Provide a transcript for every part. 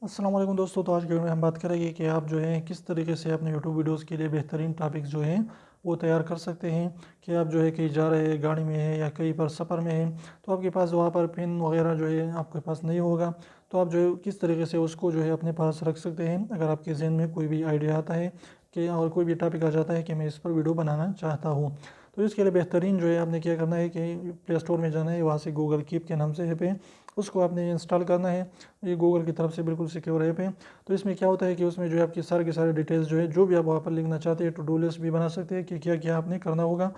السلام علیکم دوستو، تو آج کے ویڈیو میں ہم بات کریں گے کہ آپ جو ہے کس طریقے سے اپنے یوٹیوب ویڈیوز کے لیے بہترین ٹاپکس جو ہیں وہ تیار کر سکتے ہیں کہ آپ جو ہے کہیں جا رہے ہیں، گاڑی میں ہے یا کہیں پر سفر میں ہیں، تو آپ کے پاس وہاں پر پین وغیرہ جو ہے آپ کے پاس نہیں ہوگا، تو آپ جو ہے کس طریقے سے اس کو جو ہے اپنے پاس رکھ سکتے ہیں اگر آپ کے ذہن میں کوئی بھی آئیڈیا آتا ہے کہ اور کوئی بھی ٹاپک آ جاتا ہے کہ میں اس پر ویڈیو بنانا چاہتا ہوں۔ تو اس کے لیے بہترین جو ہے آپ نے کیا کرنا ہے کہ پلے اسٹور میں جانا ہے، وہاں سے گوگل کیپ کے نام سے ایپ ہے، اس کو آپ نے انسٹال کرنا ہے۔ یہ گوگل کی طرف سے بالکل سیکیور ایپ ہے۔ تو اس میں کیا ہوتا ہے کہ اس میں جو ہے آپ کی سارے کے سارے ڈیٹیلز جو ہے جو بھی آپ وہاں پر لکھنا چاہتے ہیں، ٹو ڈو لسٹ بھی بنا سکتے ہیں کہ کیا کیا آپ نے کرنا ہوگا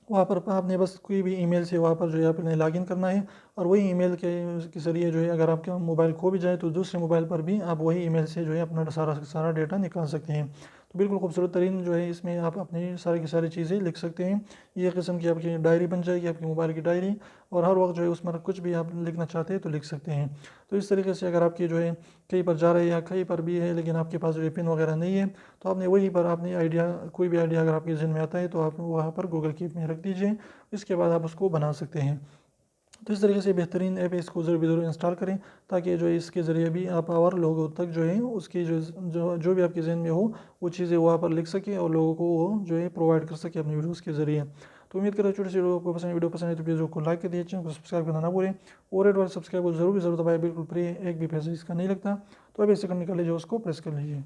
وہاں پر۔ آپ نے بس کوئی بھی ای میل سے وہاں پر جو ہے آپ نے لاگ ان کرنا ہے، اور وہی ای میل کے ذریعے جو ہے اگر آپ کا موبائل کھو بھی جائے تو دوسرے موبائل پر بھی آپ وہی ای میل سے جو ہے اپنا سارا ڈیٹا نکال سکتے ہیں۔ تو بالکل خوبصورت ترین جو ہے اس میں آپ اپنی ساری کی ساری چیزیں لکھ سکتے ہیں۔ یہ قسم کی آپ کی ڈائری بن جائے گی، آپ کی موبائل کی ڈائری، اور ہر وقت جو ہے اس میں کچھ بھی آپ لکھنا چاہتے ہیں تو لکھ سکتے ہیں۔ تو اس طریقے سے اگر آپ کی جو ہے کہیں پر جا رہے ہیں یا کہیں پر بھی ہے لیکن آپ کے پاس جو ہے پن وغیرہ نہیں ہے، تو آپ نے وہیں پر آپ نے کوئی بھی آئیڈیا اگر آپ کے ذہن میں آتا ہے تو آپ وہاں پر گوگل کیپ میں رکھ دیجئے، اس کے بعد آپ اس کو بنا سکتے ہیں۔ تو اس طریقے سے بہترین ایپ ہے، اس کو ضرور انسٹال کریں تاکہ جو ہے اس کے ذریعے بھی آپ اور لوگوں تک جو ہے اس کی جو بھی آپ کے ذہن میں ہو وہ چیزیں وہاں پر لکھ سکیں اور لوگوں کو وہ جو ہے پرووائڈ کر سکیں اپنی ویڈیوز کے ذریعے۔ تو امید کرتا ہوں چھوٹی سی ویڈیو پسند ہے تو پلیز کو لائک کر دیجیے، چینل کو سبسکرائب کرنا نہ بھولیں، اور ریڈ والے سبسکرائب کو ضرور دبائیں، بالکل فری ہے، ایک بھی پیسہ اس کا نہیں لگتا۔ تو ابھی سیکنڈ نکال لیجیے، اس کو پریس کر لیجیے۔